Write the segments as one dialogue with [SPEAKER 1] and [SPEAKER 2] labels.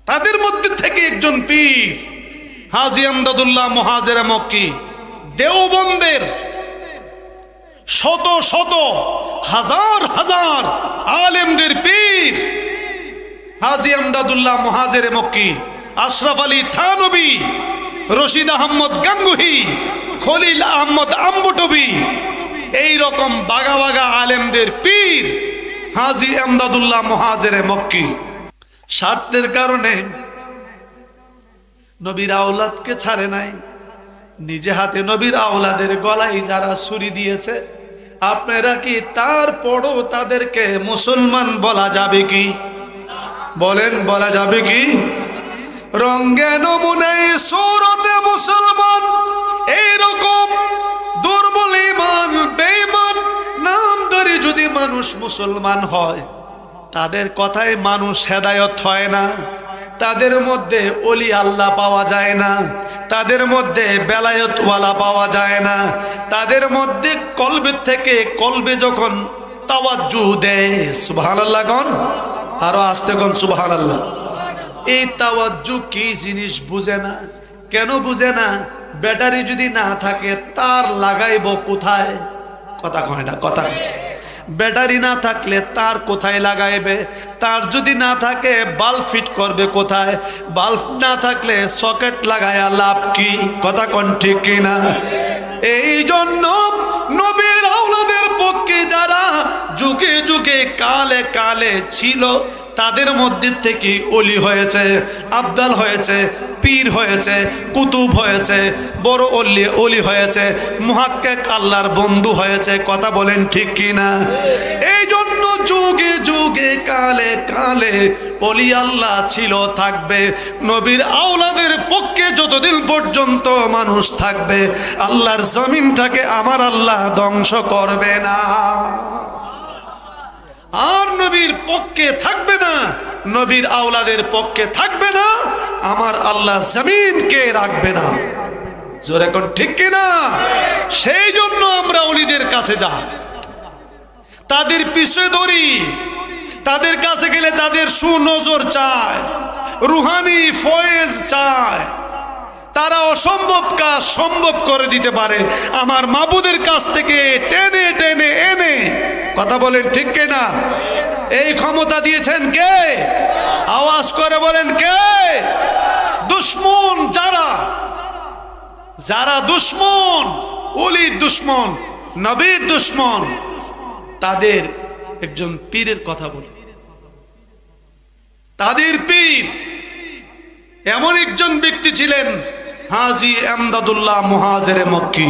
[SPEAKER 1] তাদের মধ্যে থেকে একজন পীর হাজী আমদাদুল্লাহ মুহাজিরে মক্কি, দেওবন্দের শত শত হাজার হাজার আলেমদের পীর হাজী আমদাদুল্লাহ মুহাজিরে মক্কি, আশরাফ আলী থানবী, রশিদ আহমদ গাঙ্গুহি, খলিল আহমদ আম্বটবি, এই রকম বাগা বাগা আলেমদের পীর হাজী আমদাদুল্লাহ মুহাজিরে মক্কি। স্বার্থের কারণে নবীর আওলাদকে ছাড়ে নাই, নিজে হাতে নবীর আওলাদের গলায় যারা ছুরি দিয়েছে, আপনারা কি তারপরও তাদেরকে মুসলমান বলা যাবে কি? বলেন, বলা যাবে কি? রঙ্গে নমুনায় সূরতে মুসলমান, এইরকম দুর্বল ঈমান বেঈমান নামধারী যদি মানুষ মুসলমান হয়, তাদের কথায় মানুষ হেদায়েত হয় না, তাদের মধ্যে ওলি আল্লাহ পাওয়া যায় না, তাদের মধ্যে বেলায়েতওয়ালা পাওয়া যায় না, তাদের মধ্যে কলবে থেকে কলবে যখন তাওয়াজ্জু দেয়, সুবহানাল্লাহ কোন, আরো আস্তে কোন সুবহানাল্লাহ। এই তাওয়াজ্জু কি জিনিস বুঝে না। কেন বুঝে না? ব্যাটারি যদি না থাকে তার লাগাইব কোথায়? কথা কয় না, কথা কয়। ব্যাটারি না থাকলে তার কোথায় লাগাইবে? তার যদি না থাকে বাল্ব ফিট করবে কোথায়? বাল্ব না থাকলে সকেট লাগায়া লাভ কি? কথা কোন ঠিক কিনা? এই জন্য নবীর আওলাদের পক্ষে যারা যুগে যুগে কালে কালে ছিল, তাদের মধ্যে থেকে ওলি হয়েছে, আবদাল হয়েছে, পীর হয়েছে, কুতুব হয়েছে, বড় ওলি হয়েছে, মুহাক্কিক আল্লাহর বন্ধু হয়েছে। কথা বলেন ঠিক কিনা? এই জন্য যুগে যুগে কালে কালে ওলি আল্লাহ ছিল, থাকবে। নবীর আওলাদের পক্ষে যতদিন পর্যন্ত মানুষ থাকবে, আল্লাহর জমিনটাকে আমার আল্লাহ ধ্বংস করবে না। আর নবীর পক্ষে থাকবে না, নবীর আওলাদের পক্ষে থাকবে না, আমার আল্লাহ জমিনকে রাখবে না। জোরে কোন ঠিক কিনা? সেই জন্য আমরা ওলিদের কাছে যাই, তাদের পিছে ধরি, তাদের কাছে গেলে তাদের সুনজর চায়, রুহানি ফয়েজ চায়। তারা অসম্ভব কাজ সম্ভব করে দিতে পারে আমার মাবুদের কাছ থেকে টেনে টেনে এনে। কথা বলেন ঠিক কিনা? এই ক্ষমতা দিয়েছেন কে? আওয়াজ করে বলেন কে? দুশমন যারা, যারা দুশমন, ওলির দুশমন, নবীর দুশমন, তাদের একজন পীরের কথা বলি। তাদের পীর এমন একজন ব্যক্তি ছিলেন হাজী আমদাদুল্লাহ মুহাজিরে মক্কি।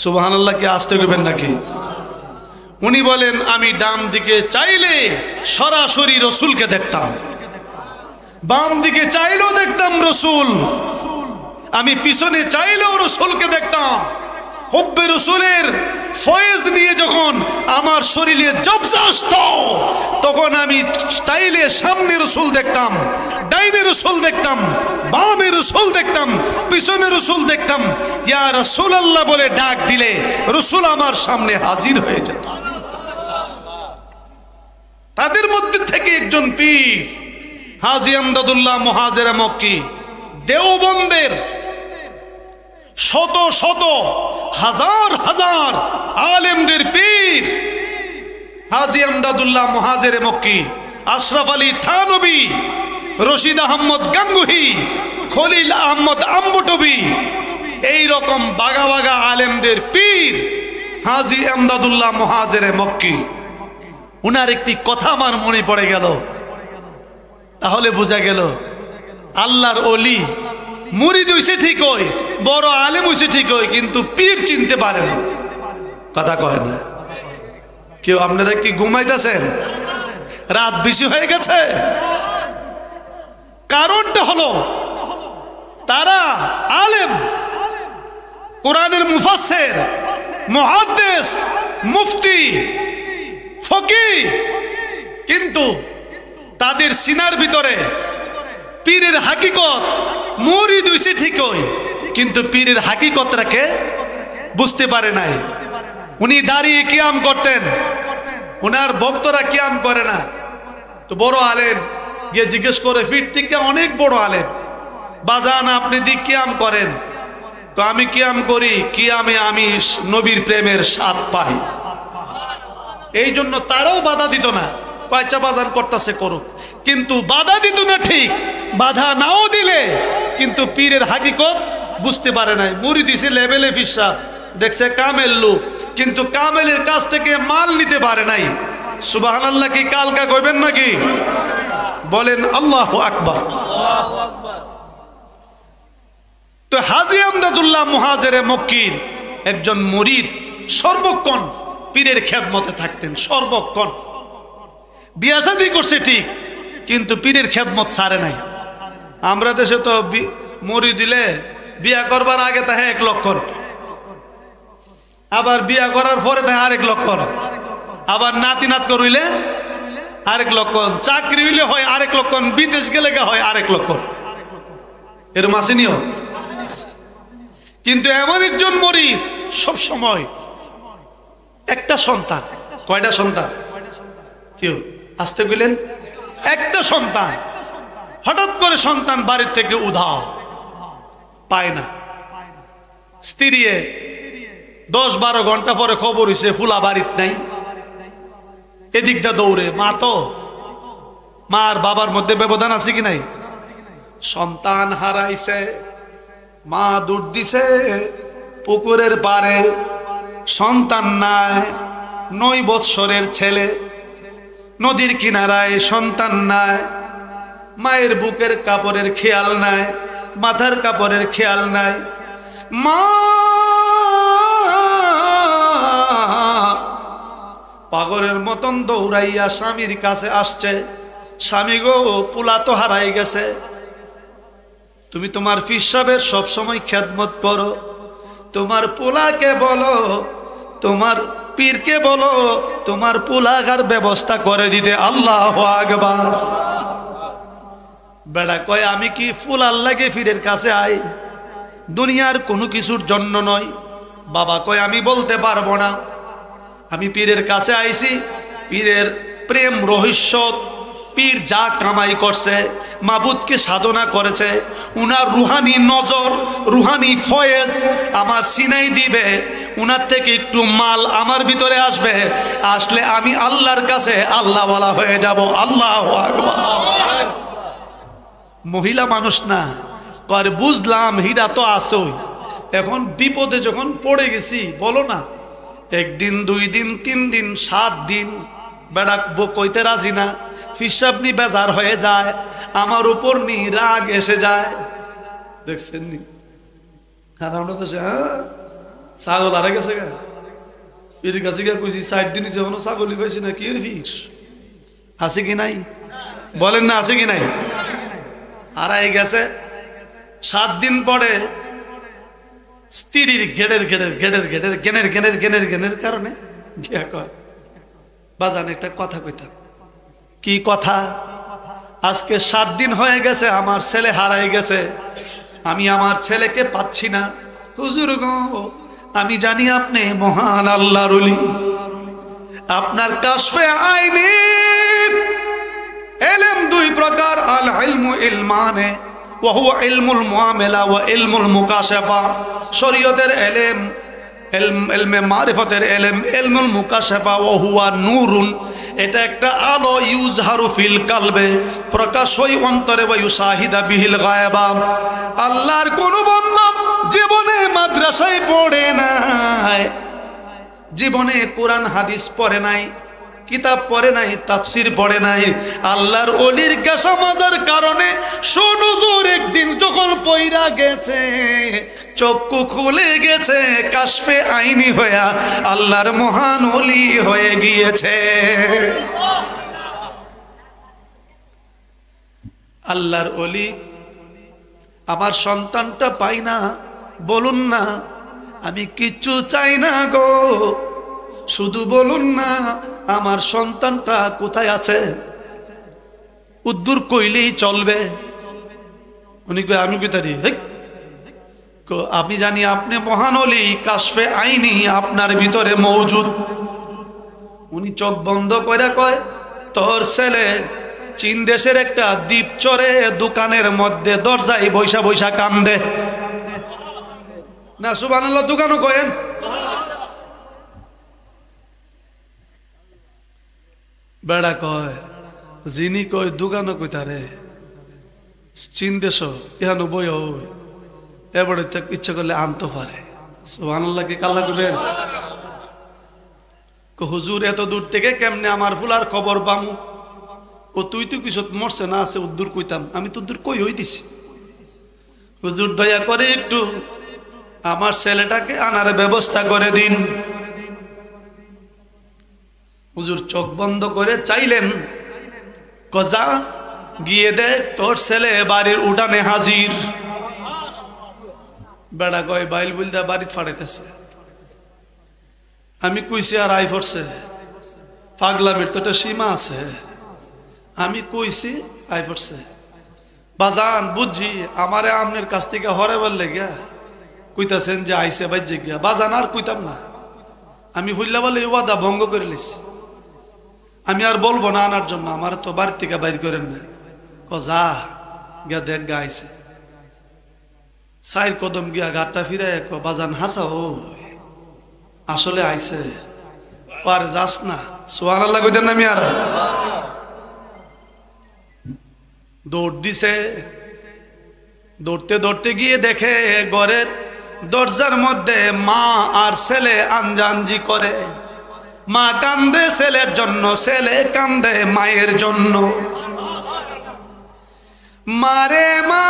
[SPEAKER 1] সুবহানাল্লাহ কি আসতে গেবেন নাকি? উনি বলেন, আমি ডান দিকে চাইলে সরাসরি রসুলকে দেখতাম, বাম দিকে চাইলেও দেখতাম রসুল, আমি পিছনে চাইলেও রসুলকে দেখতাম। হুব্বে রসুলের ফয়েজ নিয়ে যখন আমার শরীরে জবজা আসতো, তখন আমি চাইলে সামনে রসুল দেখতাম, ডাইনে রসুল দেখতাম, বামে রসুল দেখতাম, পিছনে রসুল দেখতাম। ইয়া রাসূলুল্লাহ বলে ডাক দিলে রসুল আমার সামনে হাজির হয়ে যেত। তাদের মধ্যে থেকে একজন পীর হাজী আমদাদুল্লাহ মুহাজিরে মক্কি, দেওবন্দের শত শত হাজার হাজার আলেমদের পীর হাজী আমদাদুল্লাহ মুহাজিরে মক্কি, আশরাফ আলী থানবী, রশিদ আহমদ গাঙ্গুহি, খলিল আহমদ আম্বটবি, এই রকম বাগা বাগা আলেমদের পীর হাজী আমদাদুল্লাহ মুহাজিরে মক্কি। উনার একটি কথা আমার মনে পড়ে গেল, তাহলে বোঝা গেল আল্লাহর ওলি মুরিদ হইছে ঠিক হয়, বড় আলেম হইছে ঠিক হয়, কিন্তু পীর চিনতে পারে না। কথা কয় না কেউ? আপনারা কি ঘুমাইতেছেন? রাত বেশি হয়ে গেছে। কারণটা হলো তারা আলেম, কোরআনের মুফাসসির, মুহাদ্দিস, মুফতি, ফকিহ, কিন্তু তাদের সিনার ভিতরে পীরের হাকিকত, মুরিদ হইছে ঠিকই, কিন্তু পীরের হাকিকতটাকে বুঝতে পারে নাই। উনি দাঁড়িয়ে কিয়াম করতেন, উনার ভক্তরা কিয়াম করে না, তো বড় আলেম গিয়ে জিজ্ঞেস করে ফিট থেকে অনেক বড় আলেম, বাজান আপনি দি কিয়াম করেন? তো আমি কিয়াম করি, কিয়ামে আমি নবীর প্রেমের স্বাদ পাই। এই জন্য তারাও বাধা দিত না, কয়চা বাজান করতেছে করুক, কিন্তু বাধা দিত না ঠিক, বাধা নাও দিলে কিন্তু পীরের হাকিকত বুঝতে পারে নাই। মুরিদ দিছে লেভেলে ফিসা, দেখছে কামেল লোক, কিন্তু কামেলের কাছ থেকে মাল নিতে পারে নাই। সুবহানাল্লাহ কি কালকা কইবেন নাকি? বলেন আল্লাহু আকবার। তো হাজী আমদাদুল্লাহ মুহাজিরে মক্কির একজন মুরিদ সর্বক্ষণ পীরের খেদমতে থাকতেন, সর্বক্ষণ। বিয়া শাদী করছে ঠিক, কিন্তু পীরের খেদমত ছাড়ে নাই। আমরা দেশে তো মুরিদ দিলে বিয়া করবার আগে তাহে 1 লক্ষণ, আবার বিয়া করার পরে তাহে আরেক লক্ষণ, আবার নাতি নাত করইলে আরেক লক্ষণ, চাকরি হইলে হয় আরেক লক্ষণ, বিদেশ গেলে হয় আরেক লক্ষণ। এরকম আসেনিও। কিন্তু এমন একজন মুরিদ সব সময় একটা সন্তান। কয়টা সন্তান? কেউ আসতে গেলেন একটা সন্তান। হঠাৎ করে সন্তান বাড়ির থেকে উধাও, পায় না। স্ত্রী 10-12 ঘন্টা পরে খবর হইছে ফুলা বাড়িত নাই। এদিকটা দৌড়ে, মা তো, মার বাবার মধ্যে ব্যবধান আছে কি নাই? সন্তান হারাইছে, মা দৌড় দিছে পুকুরের পারে, সন্তান নাই। 9 বৎসরের ছেলে, নদীর কিনারায় সন্তান নাই। মায়ের বুকের কাপড়ের খেয়াল নাই, মাথার কাপড়ের খেয়াল নাই। মা পাগলের মতন দৌড়াইয়া স্বামীর কাছে আসছে, স্বামী গো পোলা তো হারাই গেছে, তুমি তোমার পীর সাহেবের সবসময় খেদমত করো, তোমার পোলাকে বলো, তোমার পীরকে বলো তোমার পোলাগার ব্যবস্থা করে দিতে। আল্লাহু আকবার। বেড়া কয় আমি কি ফুল আল্লাহকে পীরের কাছে আই, দুনিয়ার কোনো কিছুর জন্য নয়। বাবা কয় আমি বলতে পারবো না, আমি পীরের কাছে আইছি, পীরের প্রেম রহস্য, পীর যা কামাই করছে, মাবুদকে সাধনা করেছে, উনার রুহানি নজর, রুহানি ফয়েজ আমার সিনাই দিবে, উনার থেকে একটু মাল আমার ভিতরে আসবে, আসলে আমি আল্লাহর কাছে আল্লাহওয়ালা হয়ে যাব। আল্লাহু আকবার। মহিলা মানুষ না, কর বুঝলাম হীরা তো আসই, এখন বিপদে যখন পড়ে গেছি, বলো না 1 দিন 2 দিন 3 দিন 7 দিন বেড়া কইতে রাজি না, ফিসাব নি বেজার হয়ে যায়, আমার উপর নি রাগ এসে যায়। দেখছেন নি? আর আমরা তো ছাগল হারা গেছে গা, পীর কাছে গিয়ে কইছি 60 দিন যেমন ছাগলই পাইছি না, কি পীর আছে কি নাই? বলেন না আছে কি নাই? হারাই গেছে। 7 দিন পরে স্ত্রীর গেনের কারণে গিয়া কয়, বাজান একটা কথা কইতাম। কি কথা? আজকে 7 দিন হয়ে গেছে আমার ছেলে হারাই গেছে, আমি আমার ছেলেকে পাচ্ছি না। হুজুর গো, আমি জানি আপনি মহান আল্লাহর ওলি, আপনার কাশফে আইনি ইলম 2 প্রকার, আল ইলমু ইলমানে ওয়া হুয়া ইলমুল মুআমালা ওয়া ইলমুল মুকাশাফা। শরীয়তের ইলম, ইলমে মারিফতের ইলম, ইলমুল মুকাশাফা ওয়া হুয়া নূরুন, এটা একটা আলো, ইউজহারু ফিল কালবে, প্রকাশ হয় অন্তরে, ওয়া ইউশাহিদা বিহিল গায়বা। আল্লাহর কোন বান্দা জীবনে মাদ্রাসায় পড়ে নাই, জীবনে কোরআন হাদিস পড়ে নাই, কিতাব পড়ে নাই, তাফসির পড়ে নাই, আল্লাহর ওলির কাশা মাজার কারণে সুনজুর একদিন যখন পয়রা গেছে, চক্ষু খুলে গেছে, কাশফে আইনি হইয়া আল্লাহর মহান ওলি হয়ে গিয়েছে। আল্লাহর ওলি, আমার সন্তানটা পাই না, বলুন না আমি কিচ্ছু চাই না গো, শুধু বলুন না আমার সন্তানটা কোথায় আছে, উদ্দূর কইলেই চলবে। উনি কই আমি কোথায়? আমি জানি আপনি মহান ওলি, কাশফে আইনি আপনার ভিতরে মওজুদ। উনি চোখ বন্ধ করে কয়, তোর ছেলে চীন দেশের একটা দ্বীপ চরে দোকানের মধ্যে দরজায় বৈশা বৈশা কান্দে না সুবহানাল্লাহ দোকানও কয়েন বেড়া কয় যিনি কয় দোকানও কই তারে চীন দেশ ইহানো বই এবারে ইচ্ছা করলে আনতে পারে সুবহানাল্লাহ কি কাল্লা করবেন হুজুর এত দূর থেকে কেমনে আমার ফুলার খবর পামু ও তুই তো কিছু মরছে না আছে উদ্দূর কইতাম আমি তো দূর কই হই দিছি হুজুর দয়া করে একটু আমার ছেলেটাকে আনার ব্যবস্থা করে দিন হুজুর চোখ বন্ধ করে চাইলেন কজা গিয়ে দেখ তোর ছেলে বাড়ির উঠানে হাজির বেড়া কয় বাইল বলদা বাড়িতে ফাড়াইতেছে আমি কইছি আর আই পড়ছে পাগলামির তো একটা সীমা আছে আমি কইছি আই পড়ছে বাজান বুঝছি আমারে আমনের কাছ থেকে হরে বললে গিয়া কইতাছেন যে আইসে বাইজে গিয়া বাজান আর কইতাম না আমি ভুললা বলে ওয়াদা ভঙ্গ করে লিছি আমি আর বলবো না আনার জন্য আমার তো বাড়ি থেকে বাইর করেন না যা গিয়া দেখ গা আইসে সাইর কদম গিয়া গাটটা ফিরে বাজান হাসা ও আসলে আইসে আর যাস না সুবহানাল্লাহ কইতেন না আমি আর দৌড় দিছে দৌড়তে দৌড়তে গিয়ে দেখে ঘরের দরজার মধ্যে মা আর ছেলে আনজানজি করে মা কান্দে ছেলের জন্য ছেলে কান্দে মায়ের জন্য মারে মা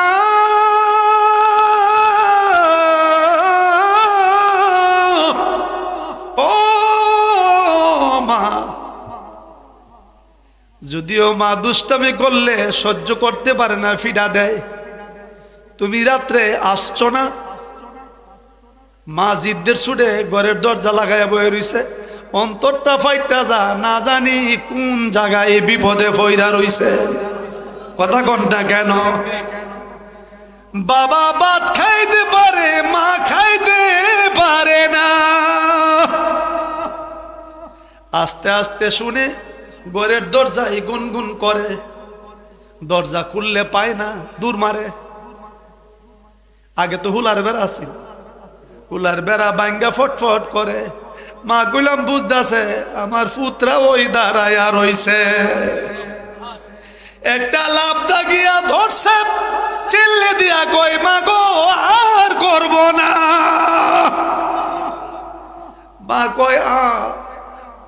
[SPEAKER 1] যদিও মা দুষ্টামি করলে সহ্য করতে পারে না ফিডা দেয় তুমি রাত্রে আসছো না মা জিদ্দের ছুটে ঘরের দরজা লাগাইয়া বয়ে রইছে অন্তরটা ফাইটটা যা না জানি কোন জায়গায় বিপদে ফইরা রইছে কথা কোনটা কেন বাবা ভাত খাইতে পারে মা খাইতে পারে না আস্তে আস্তে শুনে ঘরের দরজায় গুনগুন করে দরজা খুললে পায় না দূর মারে আগে তো হুলার বেড়া ছিল হুলার বেড়া ভাঙ্গা ফটফট করে মা গুলাম বুঝতেছে আমার পুত্রা ওই দাঁড়াইয়া রইছে একটা লাভ দাগিয়া ধরছে চিল্লে দিয়া কই মা গো আর করব না মা কয়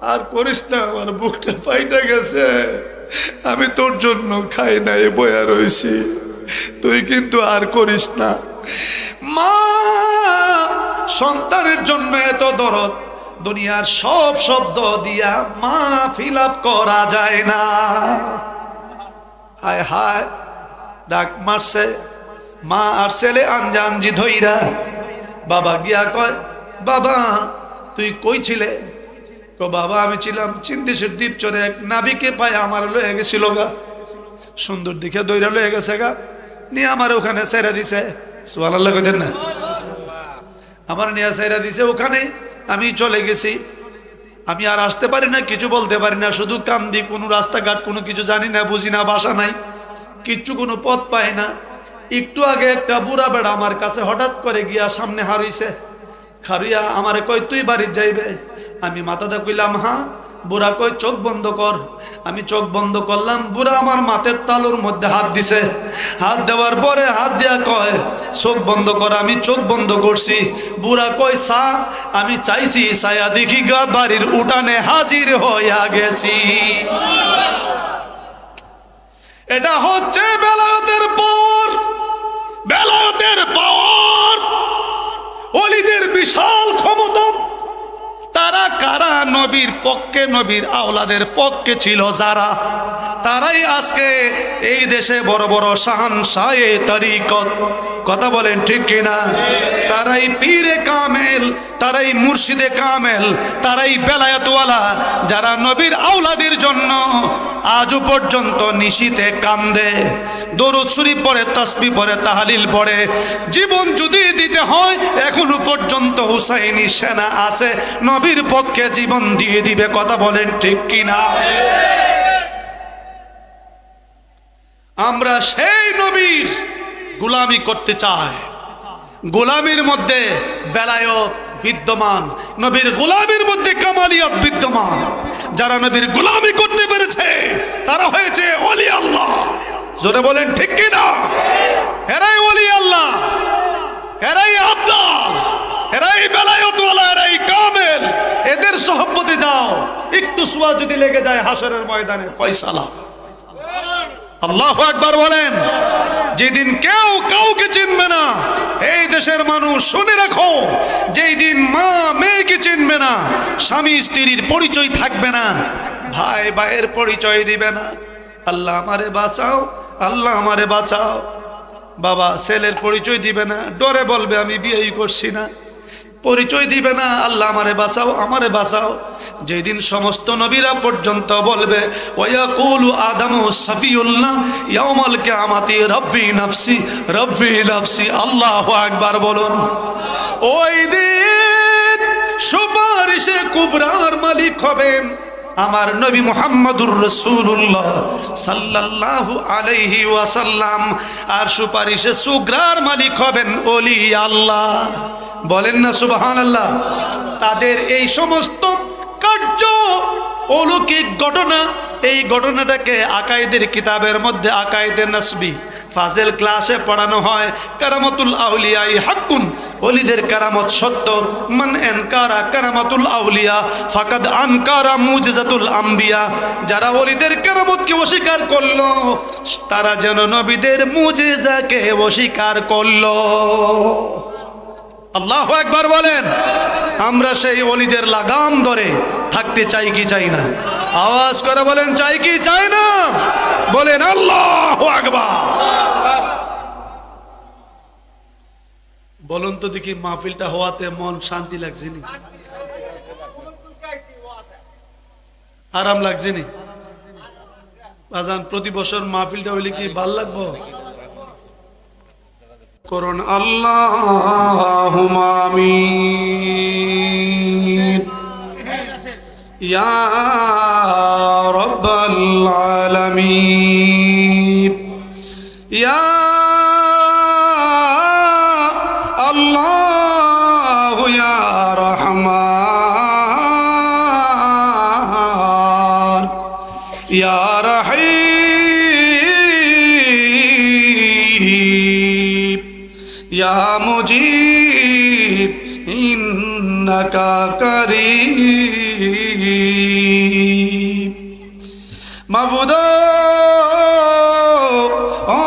[SPEAKER 1] আর করিস না আমার বুকটা ফাইটা গেছে আমি তোর জন্য খাই নাই বয়া রইছি তুই কিন্তু আর করিস না মা সন্তানের জন্য এত দরদ দুনিয়ার সব শব্দ দিয়া মা ফিল আপ করা যায় না হায় হায় ডাক মারছে মা আর ছেলে আনজানজি ধইরা বাবা গিয়া কয় বাবা তুই কই ছিলে তো বাবা আমি ছিলাম চীন দেশের দ্বীপ চরে এক নাবিকে পায় আমার লয়ে গেছিল গা সুন্দর দেখে দইরা লয়ে গেছে গা নিয়ে আমার ওখানে ছেড়ে দিছে সুবহানাল্লাহ কইতেন না আমার নিয়ে ছেড়ে দিছে ওখানে আমি চলে গেছি আমি আর আসতে পারি না কিছু বলতে পারি না শুধু কান্দি কোনো রাস্তাঘাট কোনো কিছু জানি না বুঝি না বাসা নাই কিচ্ছু কোনো পথ পাই না একটু আগে একটা বুড়া বেড়া আমার কাছে হঠাৎ করে গিয়া সামনে হারইছে খারিয়া আমারে কই তুই বাড়ি যাইবে আমি মাথাটা কইলাম হ্যাঁ বুড়া কই চোখ বন্ধ কর আমি চোখ বন্ধ করলাম বুড়া আমার মাথার তালুর মধ্যে হাত দিছে হাত দেওয়ার পরে হাত দিয়া কয় চোখ বন্ধ কর আমি চোখ বন্ধ করছি বুড়া কই সা আমি চাইছি ছায়া দেখি গা বাড়ির উঠানে হাজির হইয়া গেছি এটা হচ্ছে বেলায়েতের পাওয়ার ওলিদের বিশাল ক্ষমতা তারা কারা নবীর পক্ষে নবীর আওলাদের পক্ষে ছিল যারা তারাই আজকে এই দেশে বড় বড় শাহনশাহে তরিকত কথা বলেন ঠিক কিনা তারাই পীরে কামেল তারাই মুর্শিদে কামেল তারাই বেলায়েতওয়ালা যারা নবীর আওলাদের জন্য আজও পর্যন্ত নিশিতে কান্দে দরুদ শরীফ পড়ে তাসবিহ পড়ে তাহলিল পড়ে জীবন যদি দিতে হয় এখনো পর্যন্ত হুসাইনি সেনা আছে নবীর পক্ষে জীবন দিয়ে দিবে কথা বলেন ঠিক কিনা আমরা সেই নবীর গোলামি করতে চাই। গোলামির মধ্যে বেলায়েত বিদ্যমান, নবীর গোলামির মধ্যে কামালিয়াত বিদ্যমান। যারা নবীর গোলামি করতে পেরেছে তারা হয়েছে ওলি আল্লাহ। জোরে বলেন ঠিক কি না? এরাই ওলি আল্লাহ, এরাই আব্দাল, এরাই বেলায়েতওয়ালা, এরাই কামেল। এদের সোহবতে যাও, একটু সোয়া যদি লেগে যায় হাসরের ময়দানে ফয়সালা। আল্লাহু আকবার বলেন। যেদিন কেউ কাউকে চিনবে না, এই দেশের মানুষ শুনে রাখো, যেই দিন মা মেয়েকে চিনবে না, স্বামী স্ত্রীর পরিচয় থাকবে না, ভাই ভাইয়ের পরিচয় দিবে না, আল্লাহ আমারে বাঁচাও, আল্লাহ আমারে বাঁচাও, বাবা ছেলের পরিচয় দিবে না, ডরে বলবে আমি বিয়েই করছি না, পরিচয় দিবে না, আল্লাহ আমারে বাঁচাও, আমারে বাঁচাও। যেদিন সমস্ত নবীরা পর্যন্ত বলবে ওয়াকুলু আদামু সাফিউল্লাহ ইয়াউমাল কিয়ামাতি রব্বি নাফসি রব্বি নাফসি। আল্লাহু আকবার বলুন। ওই দিন সুপারিশে কুবরার মালিক হবেন আমার নবী মুহাম্মদুর রাসূলুল্লাহ সাল্লাল্লাহু আলাইহি ওয়াসাল্লাম, আর সুপারিশে সুগ্রার মালিক হবেন ওলি আল্লাহ। বলেন না সুবহানাল্লাহ। তাদের এই সমস্ত কার্য অলৌকিক ঘটনা, এই ঘটনাটাকে আকাইদের কিতাবের মধ্যে আকাইদে নাসবি ফাজেল ক্লাসে পড়ানো হয়। কারামাতুল আউলিয়াই হাক্কুন, ওলিদের কারামত সত্য। মান আনকারা কারামাতুল আউলিয়া ফাকাদ আনকারা মুজিজাতুল আম্বিয়া। যারা ওলিদের কারামতকে অস্বীকার করলো তারা যেন নবীদের মুজিজাকে অস্বীকার করলো। আল্লাহু আকবার বলেন। আমরা সেই ওলিদের লাগাম ধরে থাকতে চাই কি চাই না? আওয়াজ করে বলেন চাই কি চাই না? বলেন আল্লাহু আকবার। বলুন তো দেখি, মাহফিলটা হওয়াতে মন শান্তি লাগছে নি? আরাম লাগছে নি? বাজান প্রতি বছর মাহফিলটা হইলে কি ভাল লাগবো? করুন আল্লাহুম্মা আমিন ইয়া রাব্বাল আলামিন ইয়া আল্লাহু ইয়া রহমান ইয়া রহিম ইয়া মুজিব ইন্নাকা করিম। মাবুদ ও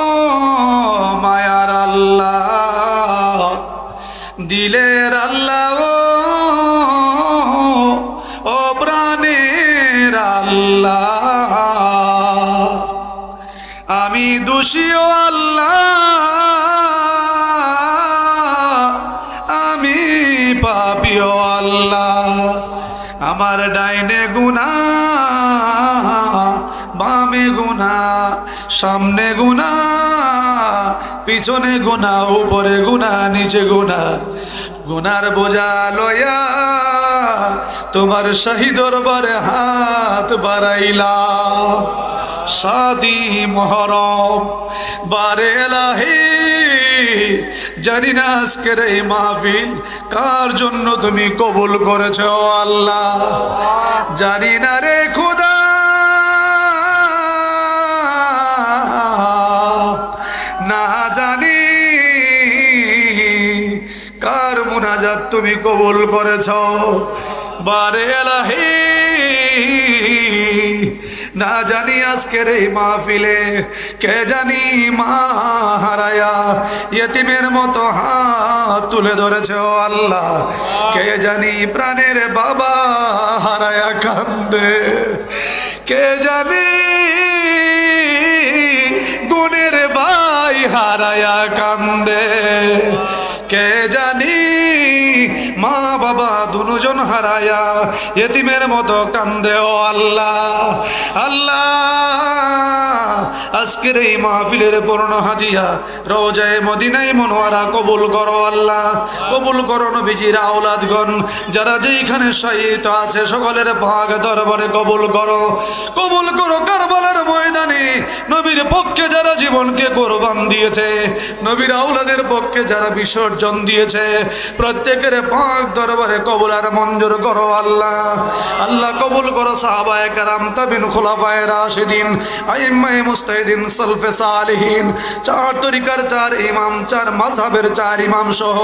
[SPEAKER 1] মায়ার আল্লাহ, দিলের আল্লাহ ও প্রাণের আল্লাহ, আমি দোষীও আল্লাহ, আমি পাপিও আল্লাহ। আমার ডাইনে গুনাহ, বামে গুনাহ, সামনে গুনাহ, পিছনে গুনাহ, উপরে গুনাহ, নিচে গুনাহ। গুনার বোঝা লয়া তোমার শাহী দরবারে হাত বাড়াইলাম। শাদি মুহররম বারে এলাহি, জানি না আজকের এই মাহফিল কার জন্য তুমি কবুল করেছো আল্লাহ, জানি না রে খোদা। না জানি কার মুনাজাত তুমি কবুল করেছো বারে এলাহি। না জানি আজকের এই মাহফিলে কে জানি মা হারায়া ইয়েতিমের মতো হাত তুলে ধরেছে ও আল্লাহ, কে জানি প্রাণের বাবা হারায়া কান্দে, কে জানি গুণের ভাই হারায়া কান্দে, কে জানি মা বাবা দুজন হারায়া এতিমের মতো কান্দে ও আল্লাহ। আল্লাহ আজকের এই মাহফিলের পূর্ণ হাদিয়া রওজায়ে মদিনায়ে মুনওয়ারা কবুল করো আল্লাহ, কবুল করো নবীজির আওলাদগণ যারা যেইখানে শহীদ আছে সকলের পাক দরবারে কবুল করো, কবুল করো। কারবালার ময়দানে নবীর পক্ষে যারা জীবনকে কোরবান দিয়েছে, নবীর আওলাদের পক্ষে যারা বিসর্জন দিয়েছে, প্রত্যেকের পাক দরবারে কবুল আর মঞ্জুর করো আল্লাহ। আল্লাহ কবুল করো সাহাবায়ে কেরাম, তাবিন, খুলাফায়ে রাশিদিন, আইম্মায়ে মুজতাহিদিন, সালফে সালিহিন, চার তরিকার চার ইমাম, চার মাযহাবের চার ইমাম সহ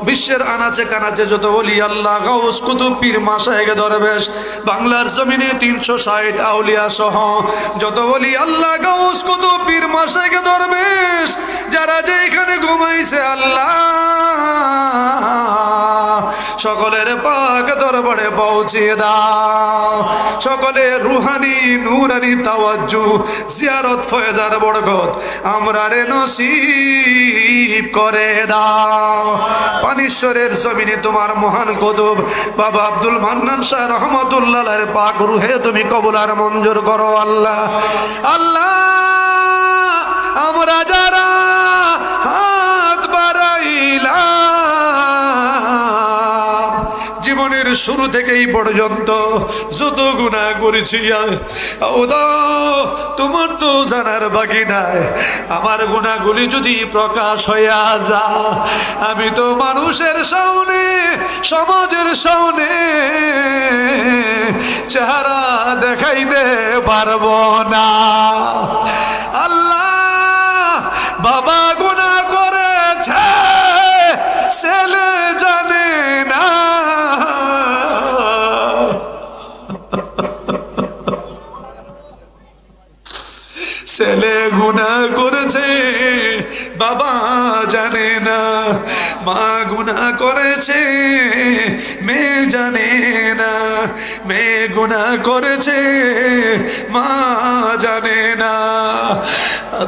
[SPEAKER 1] বিশ্বের আনাচে কানাচে যত ওলি আল্লাহ, গাউস, কুতুব, পীর, মাশায়েখ, দরবেশ, বাংলার জমিনে 360 আউলিয়া সহ যত ওলি আল্লাহ, গাউস, কুতুব, পীর, মাশায়েখ, দরবেশ যারা যেখানে ঘুমাইছে আল্লাহ সকলের পাক দরবারে পৌঁছিয়ে দাও। সকলের রুহানি নূরানি তাওয়াজ্জু জিয়ারত ফয়েজার বরকত আমরা রে নসিব করে দাও। পানিশ্বরের জমিনে তোমার মহান কুতুব বাবা আব্দুল মান্নান শাহ রহমাতুল্লাহ আলাইহির পাক রুহে তুমি কবুল আর মঞ্জুর করো আল্লাহ। আল্লাহ আমরা যারা হাত বাড়াইলাম জীবনের শুরু থেকে এই পর্যন্ত যত গুনাহ করেছি তোমার তো জানার বাকি নাই। আমার গুনাহগুলি যদি প্রকাশ হইয়া যা আমি তো মানুষের সামনে, সমাজের সামনে চেহারা দেখাইতে পারবো না। আল্লাহ বাবা গুনাহ করেছে ছেলে জানে না, ছেলে গুনাহ করেছে বাবা জানে না, মা গুনাহ করেছে মেয়ে জানে না, মেয়ে গুনাহ করেছে মা জানে না।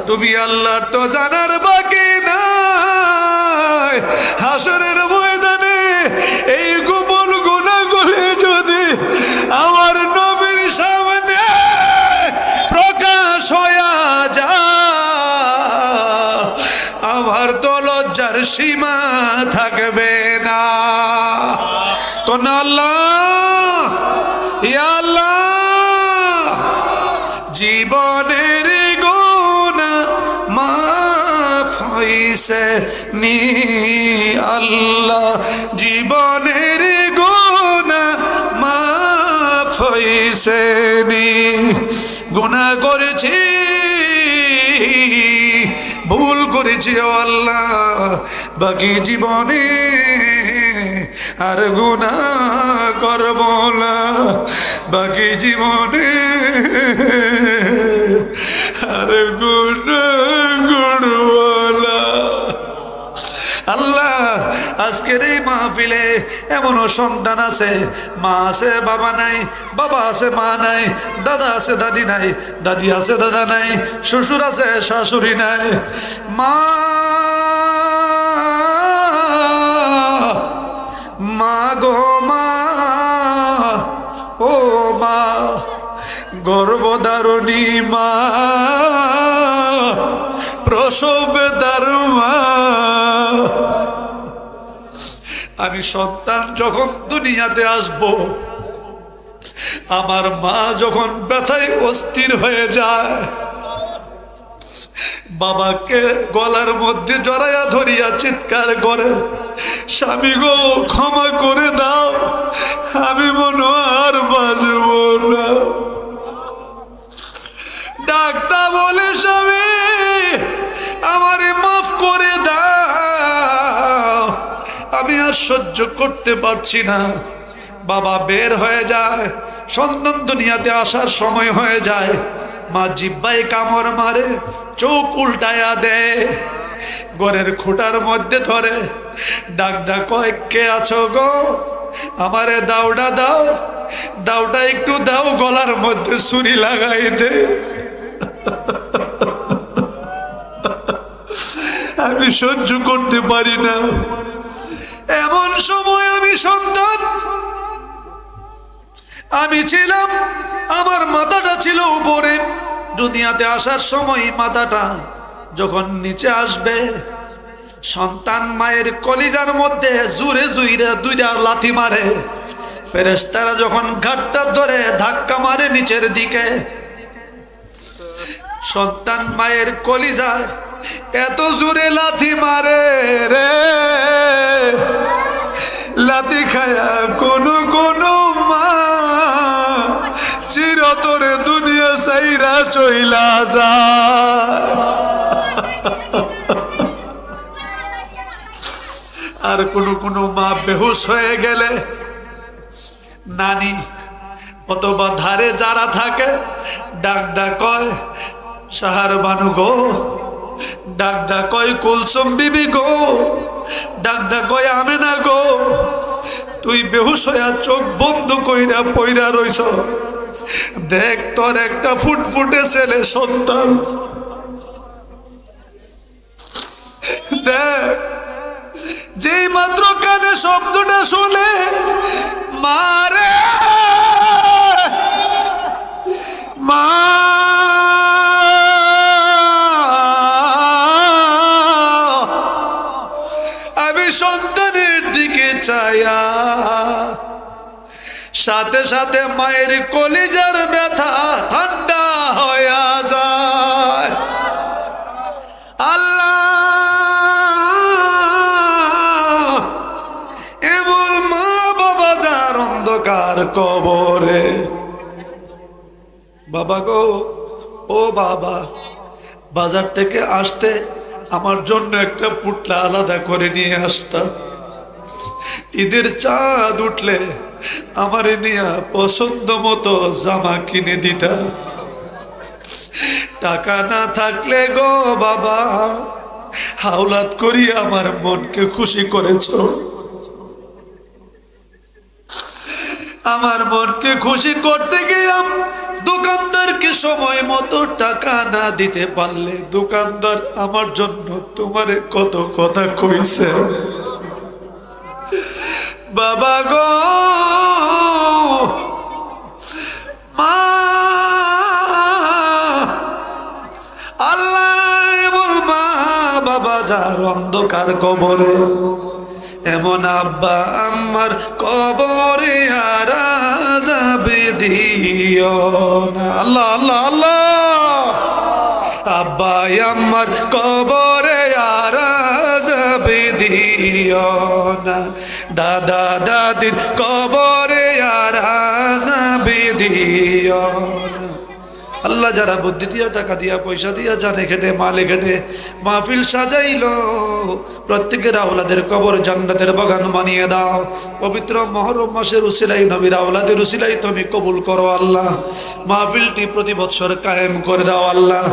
[SPEAKER 1] তুমি আল্লাহর তো জানার বাকি নাই। হাসরের ময়দানে এই গোপন গুনাহগুলি যদি আমার নবীর সামনে প্রকাশ হইয়া যায় আমার তো লজ্জার সীমা থাকবে না। কোন আল্লাহ, ইয়া আল্লাহ জীবনের গুনাহ মাফ হইছে নি আল্লাহ, জীবনের গুনাহ মাফ হইছে নি। গুনাহ করেছি, ভুল করেছি ও আল্লাহ, বাকি জীবনে আর গুনাহ করব না, বাকি জীবনে আর গুনাহ করব না। আল্লাহ আজকের এই মাহফিলে এমনও সন্তান আছে, মা আছে বাবা নাই, বাবা আছে মা নাই, দাদা আছে দাদি নাই, দাদি আছে দাদা নাই, শ্বশুর আছে শাশুড়ি নাই। মা মা গো মা, ও মা গর্ভধারণী মা, প্রসব দারুমা। আমি সন্তান যখন দুনিয়াতে আসব, আমার মা যখন ব্যথায় অস্থির হয়ে যায়, বাবাকে গলার মধ্যে জড়াইয়া ধরিয়া চিৎকার করে, স্বামী গো ক্ষমা করে দাও, আমি মনে আর বাঁচব না। ডাক্তার বলে স্বামী আমারে মাফ করে দাও, আমি আর সহ্য করতে পারছি না। বাবা বের হয়ে যায়, সন্তান দুনিয়াতে আসার সময় হয়ে যায়, মা জিব্বায় কামড় মারে, চোখ উল্টায়া দেয়, ঘরের খুঁটার মধ্যে ধরে ডাকদা কয় কে আছো গো, আমারে দাওটা দাও, দাওটা একটু দাও, গলার মধ্যে ছুরি লাগাই দে। আমি সহ্য করতে পারি না। এমন এমন সময় আমি সন্তান, আমি ছিলাম, আমার মাথাটা ছিল উপরে। দুনিয়াতে আসার সময় মাথাটা যখন নিচে আসবে, সন্তান মায়ের কলিজার মধ্যে জুরে জুইরে দুইটা লাথি মারে। ফেরেশতারা যখন ঘাটটা ধরে ধাক্কা মারে নিচের দিকে, সন্তান মায়ের কলিজায় এত জোরে লাথি মারে রে, লাথি খায়া কোনো কোনো মা চিরতরে দুনিয়া সাইরা চইলা যায়। আর কোনো কোনো মা বেহুশ হয়ে গেলে নানি অথবা ধারে যারা থাকে ডাকদা কয় সাহার বানু গো, ডাকদা কয় কুলসুম বিবি গো, ডাকদা কয় আমেনা গো, তুই বেহুশ হইয়া চোখ বন্ধ কইরা পইরা রইছ, দেখ তোর একটা ফুটফুটে ছেলে সন্তান, দেখ। যেই মাত্র কানে শব্দটা শুনে মারে মা, আমি সন্তানের দিকে চাইয়া সাথে সাথে মায়ের কলিজার ব্যথা ঠান্ডা হইয়া যায়। আল্লাহ এমন মা বাবা যার অন্ধকার কবরে, বাবা গো ও বাবা, বাজার থেকে আসতে আমার জন্য একটা পুটলা আলাদা করে নিয়ে আসতাম, ঈদের চাঁদ উঠলে আমারে নিয়ে পছন্দ মতো জামা কিনে দিতা, টাকা না থাকলে গো বাবা হাওলাত করি আমার মনকে খুশি করেছ, আমার মনকে খুশি করতে গিয়ে দোকানদারকে সময় মতো টাকা না দিতে পারলে দোকানদার আমার জন্য তোমারে কত কথা কইছে। বাবা গো মা, আল্লাহ বল মা বাবা যার অন্ধকার কবরে, এমন আব্বা আমার কবরে আর আযাবে দিও না। আল্লাহ আল্লাহ আল্লাহ, আব্বা আমার কবরে আর আযাবে দিও না, দাদা দাদির কবরে আর আযাবে দিও না। আল্লাহ যারা বুদ্ধি দিয়া টাকা দিয়া পয়সা দিয়া জানে খেটে মালে খেটে মাহফিল সাজাইলো, প্রত্যেকের আওলাদের কবর জান্নাতের বাগান বানিয়ে দাও। পবিত্র মুহররম মাসের উসিলাই নবীর আওলাদের উসিলাই তুমি কবুল করো আল্লাহ। মাহফিলটি প্রতি বছর কায়েম করে দাও আল্লাহ।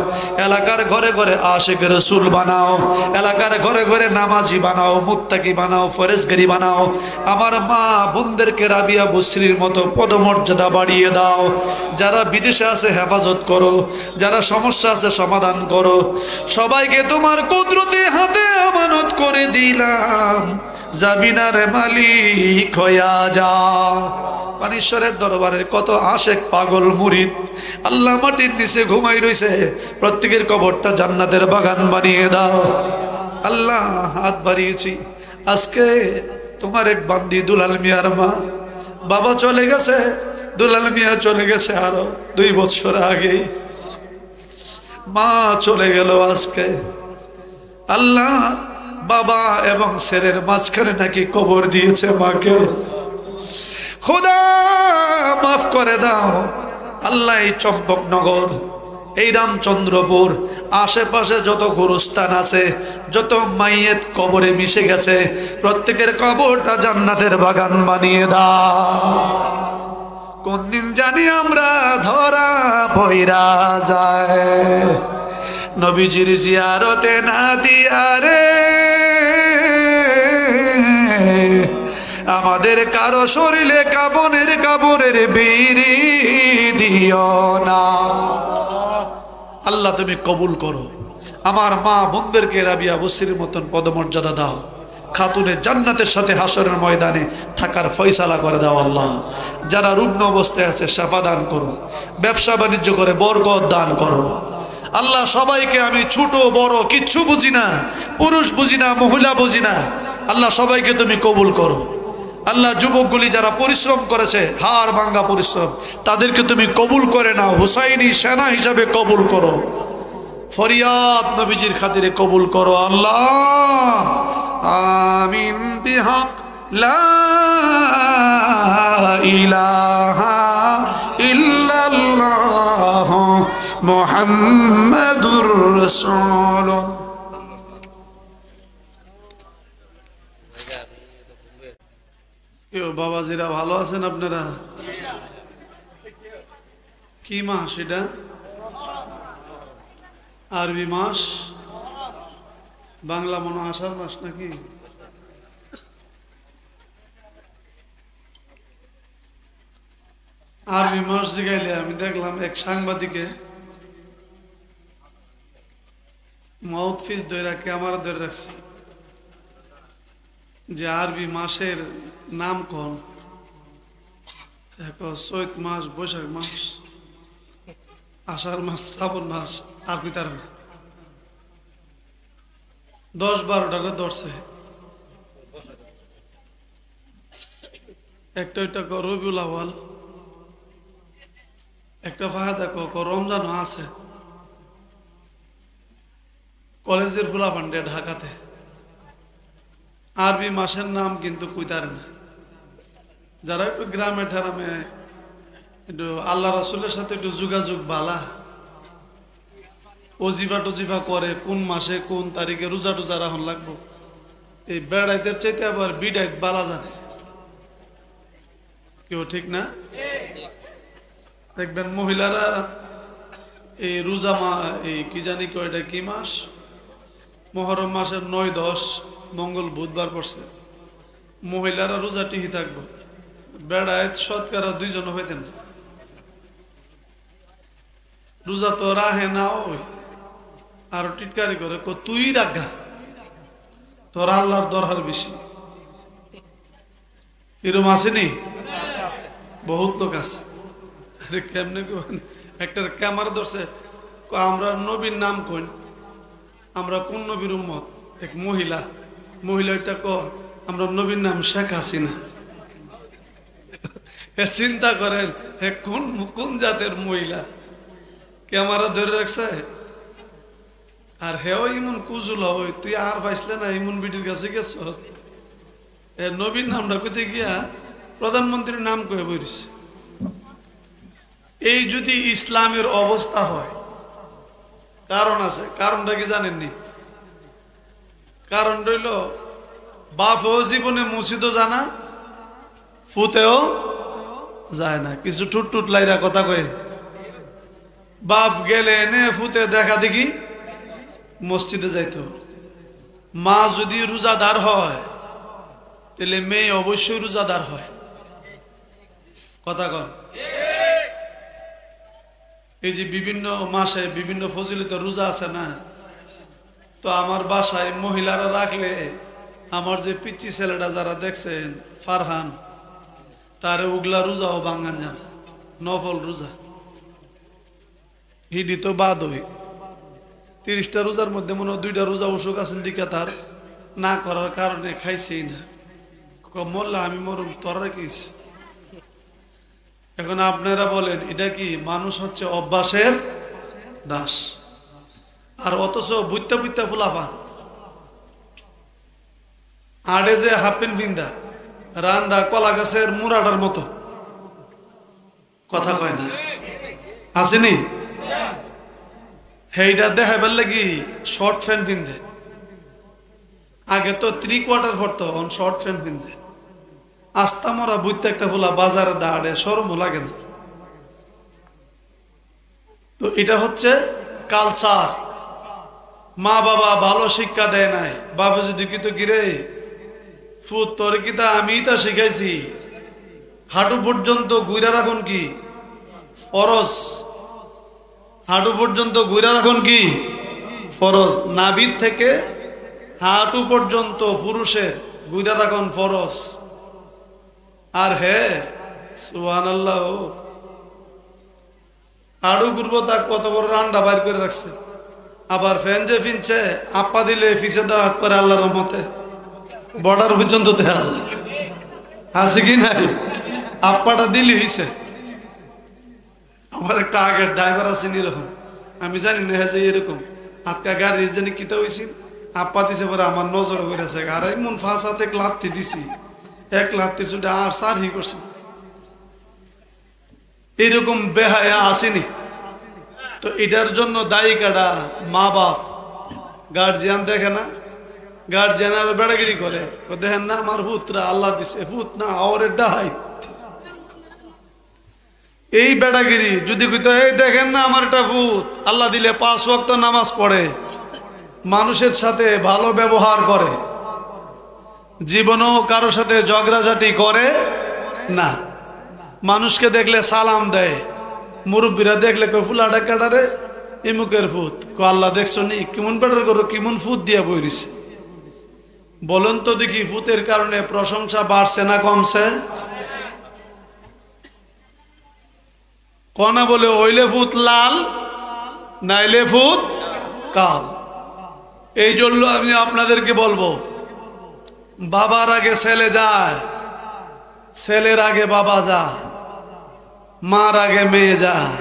[SPEAKER 1] এলাকার ঘরে ঘরে আশিকের রাসূল বানাও, এলাকার ঘরে ঘরে নামাজি বানাও, মুত্তাকি বানাও, ফরেজগারি বানাও। আমার মা বোনদেরকে রাবিয়া বসরির মতো পদমর্যাদা বাড়িয়ে দাও। যারা বিদেশে আছে হেফাজত করো, যারা সমস্যা আছে সমাধান করো। সবাইকে তোমার কুদরতি হাতে আমানত করে দিলাম, যাবিনা রে মালিক হইয়া যা। পানিশ্বরের দরবারের কত আশেক পাগল মুরিদ আল্লাহ মাটির নিচে ঘুমাই রইছে, প্রত্যেকের কবরটা জান্নাতের বাগান বানিয়ে দাও আল্লাহ। হাত বাড়িয়েছি আজকে তোমার এক বান্দি দুলাল মিয়ার মা, বাবা চলে গেছে, দুলাল মিয়া চলে গেছে আরো 2 বছর আগে, মা চলে গেল আজকে। আল্লাহ বাবা এবং ছেলের মাঝখানে নাকি কবর দিয়েছে মাকে, খোদা মাফ করে দাও আল্লাহ। এই চম্পকনগর, এই রামচন্দ্রপুর আশেপাশে যত গোরস্থান আছে, যত মাইয়েত কবরে মিশে গেছে, প্রত্যেকের কবরটা জান্নাতের বাগান বানিয়ে দাও। কোন দিন জানি আমরা ধরা পইরা যায়, নবীজির জিয়ারতে না দিয়া রে আমাদের কারো শরীরে কাবনের কাবরের বিড়ি দিও না। আল্লাহ তুমি কবুল করো। আমার মা বোনদেরকে রাবিয়া বসির মতন পদমর্যাদা দাও, খাতুনে জান্নাতের সাথে হাসরের ময়দানে থাকার ফয়সালা করে দাও আল্লাহ। যারা রুগ্ন অবস্থায় আছে শিফা দান করো, ব্যবসা বাণিজ্য করে বরকত দান করো আল্লাহ। সবাইকে, আমি ছোট বড় কিচ্ছু বুঝি না, পুরুষ বুঝি না, মহিলা বুঝি না আল্লাহ, সবাইকে তুমি কবুল করো আল্লাহ। যুবকগুলি যারা পরিশ্রম করেছে, হাড় ভাঙ্গা পরিশ্রম, তাদেরকে তুমি কবুল করে নাও, হুসাইনি সেনা হিসাবে কবুল করো। ফরিয়াদ নবীজির খাতিরে কবুল করো আল্লাহ। আমিন বিহক লা ইলাহা ইল্লাল্লাহ মুহাম্মাদুর রাসূলুল্লাহ। কেউ বাবাজিরা ভালো আছেন আপনারা? কি মাস এটা? আরবি মাস, বাংলা মনে আষাঢ় মাস নাকি? আরবি মাস জিগাইলে আমি দেখলাম এক সাংবাদিকে মাউথপিস ধরে ক্যামেরা ধরে রাখছে যে আরবি মাসের নাম কোন? চৈত মাস, বৈশাখ মাস, আষাঢ় মাস, শ্রাবণ মাস, আরবি তার না। 10-12টারে ধরছে। একটা ওইটা রবিউল আউয়াল, একটা ফাহাদা রমজানও আছে। কলেজের ফুলাফান্ডে ঢাকাতে আরবি মাসের নাম কিন্তু কইতারে না। যারা একটু গ্রামে ঠারামে একটু আল্লাহ রাসূলের সাথে একটু যোগাযোগ বালা, ওজিফা টজিফা করে কোন মাসে কোন তারিখে রোজা টোজা রাখুন লাগবো, এই বেড়াইতের চাইতে আবার বিদায় বালা জানে কেউ, ঠিক না? দেখবেন মহিলারা এই রোজা এই কি জানি কয়টা কি মাস, মুহররম মাসের 9-10 মঙ্গল বুধবার পড়ছে, মহিলারা রোজা টিহি থাকবো, বেড়ায় শতকরা 2 জন হইতেন না। রোজা তো রাহে না, ওই আরো টিটকারি করে তুই রাখা, তোর আল্লাহর দরকার বেশি। এরম আসেনি? বহুত লোক আছে। আরে কেমনে একটা ক্যামেরা ধরছে, আমরা নবীর নাম কইন, আমরা কোন নবীর উম্মত? এক মহিলা ওইটা আমরা নবীর নাম শেখ হাসিনা। চিন্তা করেন কোন কোন জাতের মহিলা ক্যামেরা ধরে রাখছে। আর হেও ইমন কুজুল হয়, তুই আর পাইসলে না ইমন বিটির কাছে গেছ, নবীর নামটা কইতে গিয়া প্রধানমন্ত্রীর নাম কয়ে বলিস। এই যদি ইসলামের অবস্থা হয়, কারণ আছে। কারণটা কি জানেননি? কারণ রইল বাপও জীবনে মসজিদও জানা, ফুতেও যায় না, কিছু টুট লাইরা কথা কয়ে। বাপ গেলে এনে ফুতে দেখা দেখি মসজিদে যাইতো। মা যদি রোজাদার হয় তাহলে মেয়ে অবশ্যই রোজাদার হয়, কথা কন। এই যে বিভিন্ন মাসে বিভিন্ন ফজিলত রোজা আছে না, তো আমার বাসায় মহিলারা রাখলে আমার যে পিচ্চি ছেলেটা যারা দেখছেন ফারহান, তার উগলা রোজাও বাঙ্গান জানা, নফল রোজা হিডি তো বাদ হই। 30টা রোজার মধ্যে মনে হয় 2টা রোজা অসুখ আছেন দিকে তার না করার কারণে খাইছেই না। মরলা আমি মরুম, তোরা রাখিস। এখন আপনারা বলেন এটা কি? মানুষ হচ্ছে অভ্যাসের দাস। আর অথচ বুইত্তা বুইত্তা ফুলাফান আড়ে যে হাফেন ভিন্দা রান্ডা কলা গাছের মুরাটার মতো, কথা কয় না, আসেনি? সেইটা দেখাবার লাগি শর্ট ফ্যান পিন্ধে, আগে তো 3/4 পরতো, শর্ট ফ্যান পিন্ধে। আস্তা মরা বুঝতে একটা ফুলা বাজারে দাঁড়ে, শরম লাগে না। তো এটা হচ্ছে কালচার। মা বাবা ভালো শিক্ষা দেয় নাই, বাবা যদি কিন্তু গিরে ফুট তোর কিতা আমি তা শিখাইছি, হাঁটু পর্যন্ত গুইরা রাখুন কি ফরজ, হাঁটু পর্যন্ত গুইরা রাখুন কি ফরজ। নাভির থেকে হাঁটু পর্যন্ত পুরুষের গুইরা রাখন ফরজ। আর হে সুবহানাল্লাহ, আড়ু গুরবো তা কত বড় রান্ডা বাইর করে রাখছে। আবার ফ্যান যে ফিনছে আপা দিলে ফিসে দেওয়া করে আল্লাহর রহমতে বর্ডার পর্যন্ত দেখা যায়। আছে কি নাই? আপ্পাটা দিলি হইছে। আমার একটা আগের ড্রাইভার আছে এরকম, আমি জানি না যে এরকম আজকা গাড়ির জানি কিতা হয়েছি, আপা দিছে পরে আমার নজর করেছে। আর এমন ফাঁস হাতে এক লাত্তি দিছি, এক লাত্তি ছুটে আর সার হি করছে। এরকম বেহায়া আসেনি তো এটার জন্য দায়ী কাটা মা বাপ, গার্জিয়ান। দেখে না গার্জিয়ান আর বেড়াগিরি করে, দেখেন না আমার পুত্রা আল্লাহ দিছে, পুত না আওয়ারের ডাহাই। এই বেড়াগিরি যদি কইতো এই দেখেন না আমার একটা ভূত, আল্লাহ দিলে 5 ওয়াক্ত নামাজ পড়ে, মানুষের সাথে ভালো ব্যবহার করে, জীবনেও কারোর সাথে ঝগড়াঝাটি করে না, মানুষকে দেখলে সালাম দেয়, মুরব্বীরা দেখলে কই ফুলাটা কাটারে ইমুকের ভূত, কো আল্লাহ দেখছো নি কেমন বেটার করো, কেমন ফুত দিয়া বইরিছে। বলুন তো দেখি ফুতের কারণে প্রশংসা বাড়ছে না কমছে? কনা বলে ওইলে ফুত লাল নাইলে ফুত কাল। এই জন্য আমি আপনাদেরকে বলবো, বাবার আগে ছেলে যায়, ছেলের আগে বাবা যায়, মার আগে মেয়ে যায়।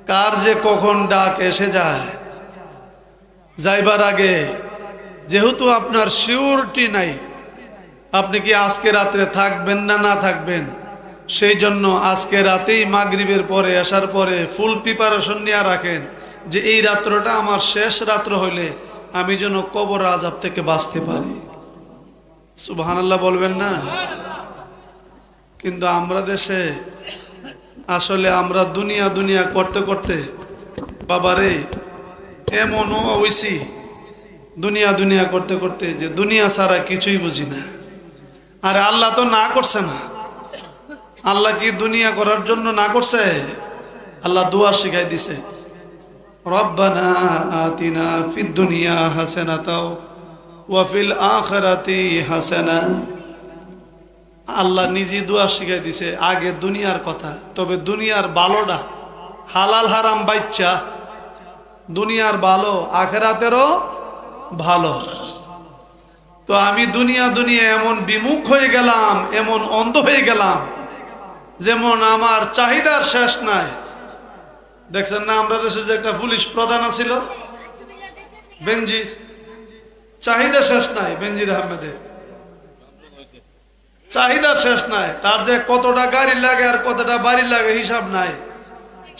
[SPEAKER 1] কার যে কখন ডাক এসে যায়, যাইবার আগে যেহেতু আপনার সিউরিটি নাই, আপনি কি আজকে রাত্রে থাকবেন না না থাকবেন, সেই জন্য আজকে রাতেই মাগরিবের পরে আসার পরে ফুল প্রিপারেশন নিয়ে রাখেন যে এই রাত্রটা আমার শেষ রাত্র হইলে আমি যেন কবর আযাব থেকে বাঁচতে পারি। সুবহানাল্লাহ বলবেন না? কিন্তু আমরা দেশে আসলে আমরা দুনিয়া দুনিয়া করতে করতে বাবারে এমনও হইছি, দুনিয়া দুনিয়া করতে করতে যে দুনিয়া ছাড়া কিছুই বুঝি না। আর আল্লাহ তো না করছে না, আল্লাহ কি দুনিয়া করার জন্য না করছে? আল্লাহ দুয়া শিখাই দিছে, রব্বানা আতিনা ফিদ দুনিয়া হাসানাতাও ওয়া ফিল আখিরাতি হাসানা। আল্লাহ নিজে দুয়া শিখাই দিছে, আগে দুনিয়ার কথা, তবে দুনিয়ার ভালোটা হালাল হারাম বাচ্চা, দুনিয়ার ভালো আখিরাতেরও ভালো। তো আমি দুনিয়া দুনিয়া এমন বিমুখ হয়ে গেলাম, এমন অন্ধ হয়ে গেলাম, যেমন আমার চাহিদার শেষ নাই। দেখছেন না আমরা দেশে যে একটা পুলিশ প্রধান ছিল বেনজির, চাহিদা শেষ নাই, বেনজির আহমেদের চাহিদার শেষ নাই। তার যে কতটা গাড়ি লাগে আর কতটা বাড়ি লাগে হিসাব নাই।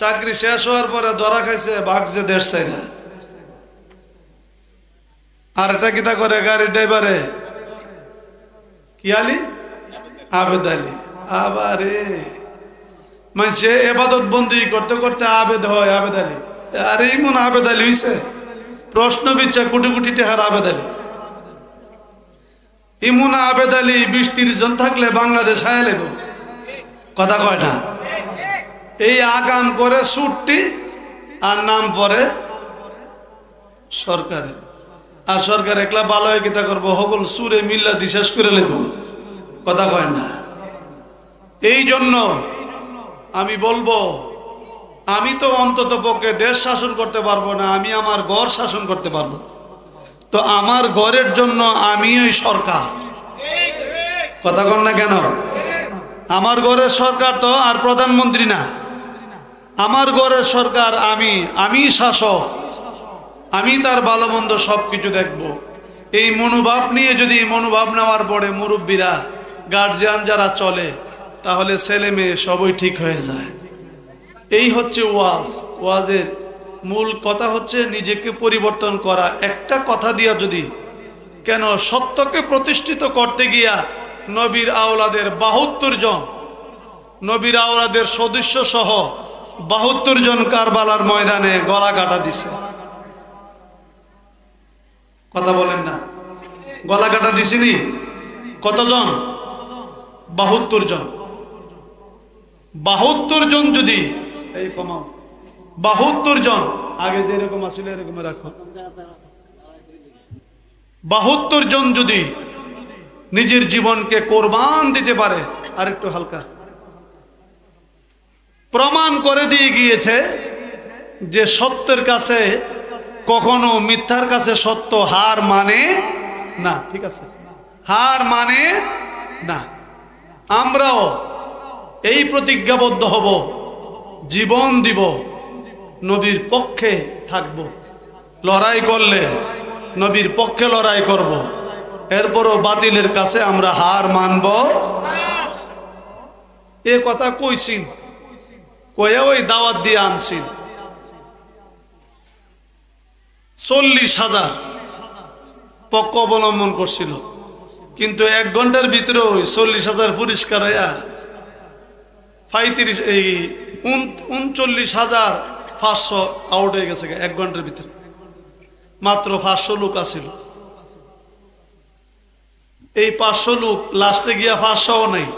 [SPEAKER 1] চাকরি শেষ হওয়ার পরে ধরা খাইছে, ভাগছে দেশ ছাইরা। আর এটা কিতা করে গাড়ির ড্রাইভারে কি আলী আবেদ আলী, আবারে মানুষে এবাদত বন্দি করতে করতে আবেদ হয় আবেদ আলী। আরে ইমন আবেদ আলী হইছে, প্রশ্ন বিচ্ছা কোটি কোটি টাকার আবেদ আলী। ইমন আবেদ আলী 20-30 জন থাকলে বাংলাদেশ হায় লেব, কথা কয় না? এই আকাম করে ছুট্টি আর নাম পরে সরকারে, আর সরকার একলা ভালো হয়ে কিতা করবো, হগল সুরে মিল্লা দিশেষ করে লেব, কথা কয় না? এই জন্য আমি বলবো, আমি তো অন্তত পক্ষে দেশ শাসন করতে পারবো না, আমি আমার ঘর শাসন করতে পারবো। তো আমার ঘরের জন্য আমি ওই সরকার, কথা কন না কেন? আমার ঘরের সরকার তো আর প্রধানমন্ত্রী না, আমার ঘরের সরকার আমি শাসক, আমি তার ভালো মন্দ সব কিছু দেখবো। এই মনোভাব নিয়ে যদি মনোভাব নেওয়ার পরে মুরব্বীরা গার্জিয়ান যারা চলে, তাহলে ছেলে মেয়ে সবই ঠিক হয়ে যায়। এই হচ্ছে ওয়াজ। ওয়াজের মূল কথা হচ্ছে নিজেকে পরিবর্তন করা। একটা কথা দিয়া যদি কেন সত্যকে প্রতিষ্ঠিত করতে গিয়া নবীর আওলাদের 72 জন, নবীর আওলাদের সদস্য সহ 72 জন কারবালার ময়দানে গলা কাটা দিছে। কথা বলেন না? গলা কাটা দিছিনি? কতজন? 72 জন। 72 জন যদি এই কমাও, 72 জন, আগে যেরকম আসলে এরকম রাখো, 72 জন যদি নিজের জীবনকে কোরবান দিতে পারে। আর একটু হালকা, প্রমাণ করে দিয়ে গিয়েছে যে সত্যের কাছে কখনো, মিথ্যার কাছে সত্য হার মানে না। ঠিক আছে, হার মানে না। আমরাও এই প্রতিজ্ঞাবদ্ধ হব, জীবন দিব, নবীর পক্ষে থাকব। লড়াই করলে নবীর পক্ষে লড়াই করব, এরপরও বাতিলের কাছে আমরা হার মানব। এ কথা কইছিন, কয়ে ওই দাওয়াত দিয়ে আনছিন। 40,000 পক্ষ অবলম্বন করছিল, কিন্তু 1 ঘন্টার ভিতরে ওই 40,000 পরিষ্কার হইয়া 39,500 আউট হয়ে গেছে 1 ঘন্টার ভিতরে। মাত্র 500 লোক আছিল। এই 500 লোক লাস্টে গিয়া 500ও নেই।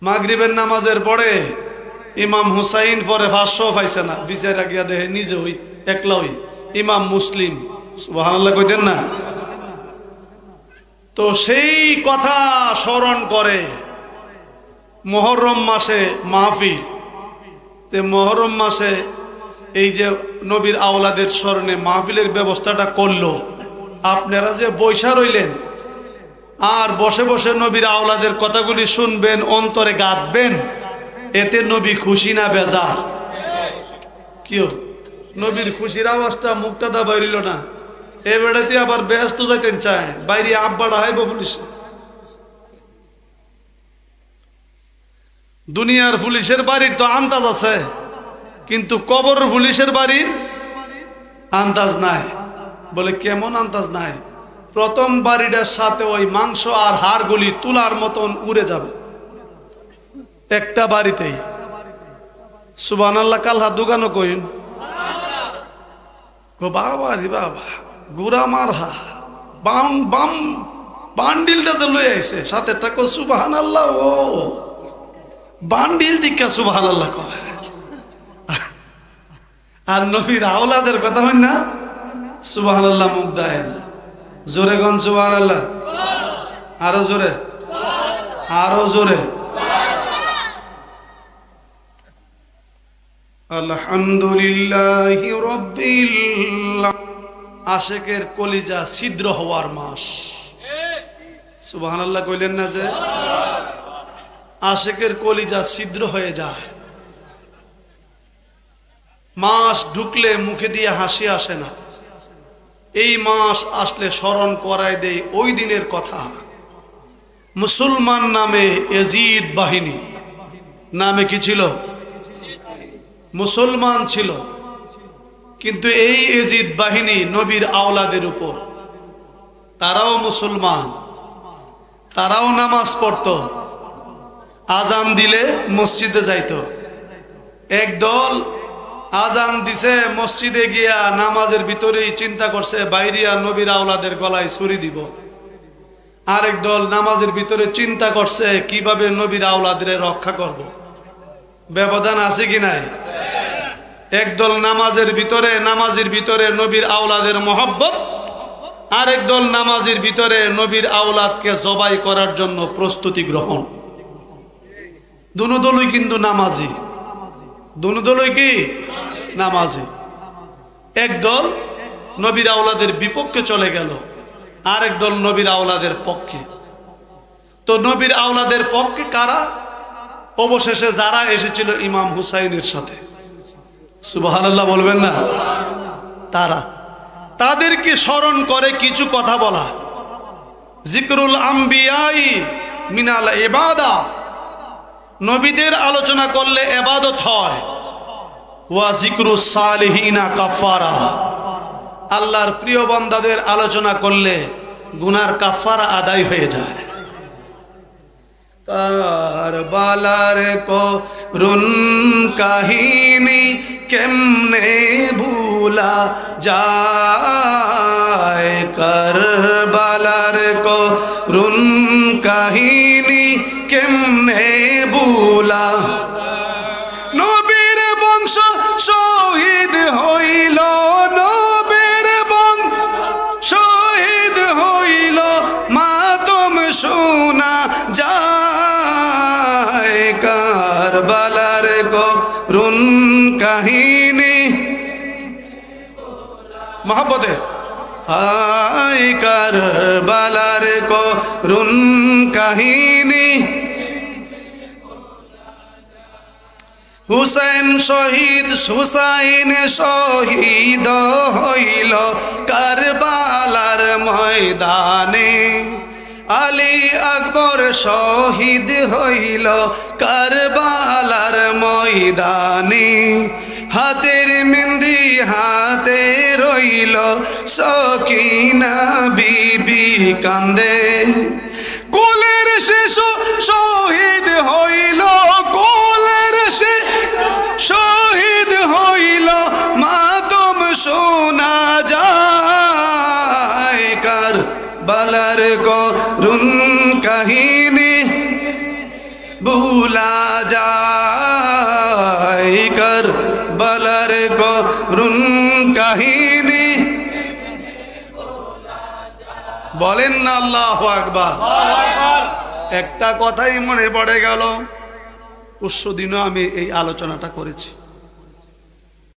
[SPEAKER 1] মাগরিবের নামাজের পরে ইমাম হুসাইন পরে 500 পাইছে না, বিচারা গিয়া দেখে নিজে ওই একলা ওই ইমাম মুসলিম। সুবহানাল্লাহ কইতেন না? তো সেই কথা স্মরণ করে মুহররম মাসে মাহফিল, তে মুহররম মাসে এই যে নবীর আওলাদের স্মরণে মাহফিলের ব্যবস্থাটা করলো। আপনারা যে বৈশা রইলেন আর বসে বসে নবীর আওলাদের কথাগুলি শুনবেন, অন্তরে গাঁথবেন, এতে নবী খুশি না বেজার? কিও নবীর খুশির আওয়াজটা মুখটা দা বাইরিল না। এ বেড়াতে আবার ব্যস্ত যাইতেন চায়, বাইরে আব্বাড়া হাইব পুলিশ। দুনিয়ার পুলিশের বাড়ির তো আন্দাজ আছে, কিন্তু কবর পুলিশের বাড়ির আন্দাজ নাই। বলে কেমন আন্দাজ নাই? প্রথম বাড়িটার সাথে ওই মাংস আর হাড়গুলি তুলার মতন উড়ে যাবে একটা বাড়িতেই। সুবহানাল্লাহ, কালহা দোকানও কইন গো বাবা রে বাবা, গুড়া মার হা বাম বাম বান্ডিলটা যে লয়ে আইছে সাথে টাকা। সুবহানাল্লাহ, ও বান্ডিল দিকা সুবহানাল্লাহ কয়। আর নবীর আওলাদের কথা হয় না, সুবহানাল্লাহ মুখ দেয় না। জোরে গন সুবহানাল্লাহ, আরো জোরে, আরো জোরে। আলহামদুলিল্লাহি রাব্বিল আশিকের কলিজা ছিদ্র হওয়ার মাস। সুবহানাল্লাহ কইলেন না যে আশিকের কলিজা ছিদ্র হয়ে যায়। মাস ঢুকলে মুখে দিয়ে হাসি আসে না। এই মাস আসলে স্মরণ করায় দেয় ওই দিনের কথা। মুসলমান নামে এজিদ বাহিনী, নামে কি ছিল? মুসলমান ছিল, কিন্তু এই এজিদ বাহিনী নবীর আওলাদের উপর। তারাও মুসলমান, তারাও নামাজ পড়তো, আজান দিলে মসজিদে যাইতো। একদল আজান দিছে, মসজিদে গিয়া নামাজের ভিতরেই চিন্তা করছে বাইরিয়া নবীর আওলাদের গলায় ছুরি দিব। আরেক দল নামাজের ভিতরে চিন্তা করছে কিভাবে নবীর আওলাদের রক্ষা করব। ব্যবধান আছে কি নাই? একদল নামাজের ভিতরে নবীর আওলাদের মহব্বত, আরেক দল নামাজের ভিতরে নবীর আওলাদকে জবাই করার জন্য প্রস্তুতি গ্রহণ। দুনো দলই কিন্তু নামাজি, দুনো দলই কি নামাজি। একদল নবীর আওলাদের বিপক্ষে চলে গেল, আরেক দল নবীর আওলাদের পক্ষে। তো নবীর আওলাদের পক্ষে কারা? অবশেষে যারা এসেছিল ইমাম হুসাইনের সাথে, সুবহানাল্লাহ বলবেন না? তারা, তাদেরকে স্মরণ করে কিছু কথা বলা। জিকরুল আম্বিয়াই মিনাল ইবাদা, নবীদের আলোচনা করলে ইবাদত হয়। ওয়া জিকরুস সালিহিনা কাফারা, আল্লাহর প্রিয় বান্দাদের আলোচনা করলে গুনার কাফারা আদায় হয়ে যায়। কারবালার করুণ কাহিনী কেমনে ভুলা যায়, কারবালার করুণ কাহিনী কেমনে ভুলা। নবীর বংশ শহীদ হইল, নবীর বংশ শহীদ হইল, মা তো কাহিনী মহব্বতে হায় কারবালার করুণ কাহিনী হুসাইন শহীদ হইল কারবালার ময়দানে আলী আকবর শহীদ হইল কারবালার ময়দানে হাতের মেহেন্দি হাতে রইল সকিনা বিবি কান্দে কোলের শিশু শহীদ হইল কোলের শহীদ হইল মাতম শোনা যায় কারবালার করুণ কাহিনী ভুলা যায় কারবালার করুণ কাহিনী বলেন না আল্লাহু আকবার। একটা কথাই মনে পড়ে গেল, পরশুদিনও আমি এই আলোচনাটা করেছি।